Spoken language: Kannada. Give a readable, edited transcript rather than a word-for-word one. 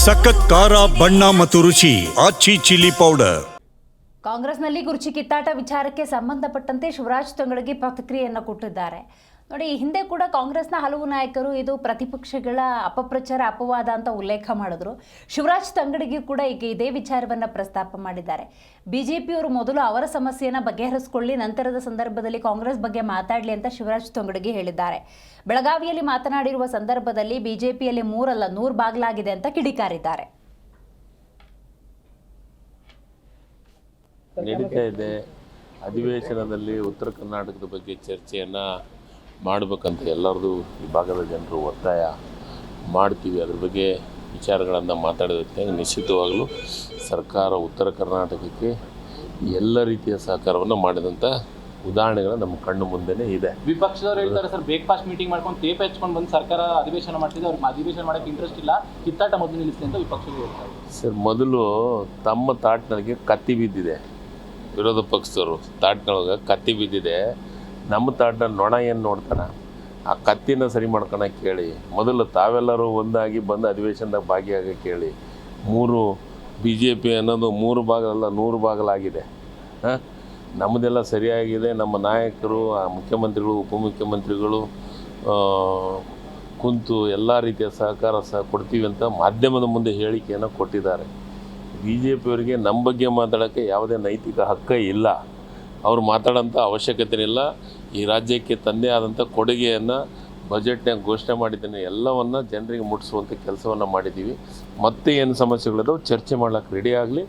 ಸಖತ್ ಖಾರ ಬಣ್ಣ ಮತ್ತು ರುಚಿ ಆಚಿ ಚಿಲ್ಲಿ ಪೌಡರ್. ಕಾಂಗ್ರೆಸ್ನಲ್ಲಿ ಕುರ್ಚಿ ಕಿತ್ತಾಟ ವಿಚಾರಕ್ಕೆ ಸಂಬಂಧಪಟ್ಟಂತೆ ಶಿವರಾಜ್ ತಂಗಡಗಿ ಪ್ರತಿಕ್ರಿಯೆಯನ್ನು ಕೊಟ್ಟಿದ್ದಾರೆ. ನೋಡಿ, ಹಿಂದೆ ಕೂಡ ಕಾಂಗ್ರೆಸ್ನ ಹಲವು ನಾಯಕರು ಇದು ಪ್ರತಿಪಕ್ಷಗಳ ಅಪಪ್ರಚಾರ ಅಪವಾದ ಅಂತ ಉಲ್ಲೇಖ ಮಾಡಿದ್ರು. ಶಿವರಾಜ್ ತಂಗಡಗಿ ಕೂಡ ಈಗ ಇದೇ ವಿಚಾರವನ್ನು ಪ್ರಸ್ತಾಪ ಮಾಡಿದ್ದಾರೆ. ಬಿಜೆಪಿಯವರು ಮೊದಲು ಅವರ ಸಮಸ್ಯೆಯನ್ನು ಬಗೆಹರಿಸಿಕೊಳ್ಳಿ, ನಂತರದ ಸಂದರ್ಭದಲ್ಲಿ ಕಾಂಗ್ರೆಸ್ ಬಗ್ಗೆ ಮಾತಾಡಲಿ ಅಂತ ಶಿವರಾಜ್ ತಂಗಡಗಿ ಹೇಳಿದ್ದಾರೆ. ಬೆಳಗಾವಿಯಲ್ಲಿ ಮಾತನಾಡಿರುವ ಸಂದರ್ಭದಲ್ಲಿ ಬಿಜೆಪಿಯಲ್ಲಿ 3 ಅಲ್ಲ 100 ಬಾಗಿಲಾಗಿದೆ ಅಂತ ಕಿಡಿಕಾರಿದ್ದಾರೆ. ನಡೀತಾ ಇದೆ. ಅಧಿವೇಶನದಲ್ಲಿ ಉತ್ತರ ಕರ್ನಾಟಕದ ಬಗ್ಗೆ ಚರ್ಚೆಯನ್ನು ಮಾಡಬೇಕಂತ ಎಲ್ಲರದು ಈ ಭಾಗದ ಜನರು ಒತ್ತಾಯ ಮಾಡ್ತೀವಿ. ಅದ್ರ ಬಗ್ಗೆ ವಿಚಾರಗಳನ್ನು ಮಾತಾಡೋದಕ್ಕೆ ನಿಶ್ಚಿತವಾಗಲೂ ಸರ್ಕಾರ ಉತ್ತರ ಕರ್ನಾಟಕಕ್ಕೆ ಎಲ್ಲ ರೀತಿಯ ಸಹಕಾರವನ್ನು ಮಾಡಿದಂಥ ಉದಾಹರಣೆಗಳು ನಮ್ಮ ಕಣ್ಣು ಮುಂದೆನೇ ಇದೆ. ವಿಪಕ್ಷದವ್ರು ಹೇಳ್ತಾರೆ ಸರ್, ಬ್ರೇಕ್ಫಾಸ್ಟ್ ಮೀಟಿಂಗ್ ಮಾಡ್ಕೊಂಡು ತೇಪ ಹಚ್ಕೊಂಡು ಬಂದು ಸರ್ಕಾರ ಅಧಿವೇಶನ ಮಾಡ್ತಿದೆ, ಅವ್ರಿಗೆ ಅಧಿವೇಶನ ಮಾಡೋಕ್ಕೆ ಇಂಟ್ರೆಸ್ಟ್ ಇಲ್ಲ, ಕಿತ್ತಾಟ ಮೊದಲು ನಿಲ್ಲಿಸಿ ಅಂತ ವಿಪಕ್ಷಗಳು ಹೇಳ್ತಾರೆ. ಸರ್, ಮೊದಲು ತಮ್ಮ ತಾಟ್ನೊಳಗೆ ಕತ್ತಿ ಬಿದ್ದಿದೆ. ವಿರೋಧ ಪಕ್ಷದವರು ತಾಟ್ನೊಳಗೆ ಕತ್ತಿ ಬಿದ್ದಿದೆ. ನಮ್ಮ ತಾಟ್ನ ನೊಣ ಏನು ನೋಡ್ತಾನೆ, ಆ ಕತ್ತಿನ ಸರಿ ಮಾಡ್ಕೊಳಕ್ಕೆ ಕೇಳಿ. ಮೊದಲು ತಾವೆಲ್ಲರೂ ಒಂದಾಗಿ ಬಂದು ಅಧಿವೇಶನದಾಗ ಭಾಗಿಯಾಗಕ್ಕೆ ಕೇಳಿ. ಬಿ ಜೆ ಪಿ ಅನ್ನೋದು 3 ಬಾಗಿಲಲ್ಲ 100 ಬಾಗಿಲಾಗಿದೆ. ನಮ್ಮದೆಲ್ಲ ಸರಿಯಾಗಿದೆ. ನಮ್ಮ ನಾಯಕರು, ಮುಖ್ಯಮಂತ್ರಿಗಳು, ಉಪಮುಖ್ಯಮಂತ್ರಿಗಳು ಕುಂತು ಎಲ್ಲ ರೀತಿಯ ಸಹಕಾರ ಕೊಡ್ತೀವಿ ಅಂತ ಮಾಧ್ಯಮದ ಮುಂದೆ ಹೇಳಿಕೆಯನ್ನು ಕೊಟ್ಟಿದ್ದಾರೆ. ಬಿ ಜೆ ಪಿಯವರಿಗೆ ನಮ್ಮ ಬಗ್ಗೆ ಮಾತಾಡೋಕ್ಕೆ ಯಾವುದೇ ನೈತಿಕ ಹಕ್ಕ ಇಲ್ಲ. ಅವರು ಮಾತಾಡೋಂಥ ಅವಶ್ಯಕತೆ ಇಲ್ಲ. ಈ ರಾಜ್ಯಕ್ಕೆ ತಂದೆ ಆದಂಥ ಕೊಡುಗೆಯನ್ನು ಬಜೆಟ್ನಾಗ ಘೋಷಣೆ ಮಾಡಿದ್ದೇನೆ, ಎಲ್ಲವನ್ನು ಜನರಿಗೆ ಮುಟ್ಟಿಸುವಂಥ ಕೆಲಸವನ್ನು ಮಾಡಿದ್ದೀವಿ. ಮತ್ತೆ ಏನು ಸಮಸ್ಯೆಗಳಿದಾವೆ ಚರ್ಚೆ ಮಾಡ್ಲಿಕ್ಕೆ ರೆಡಿ ಆಗಲಿ.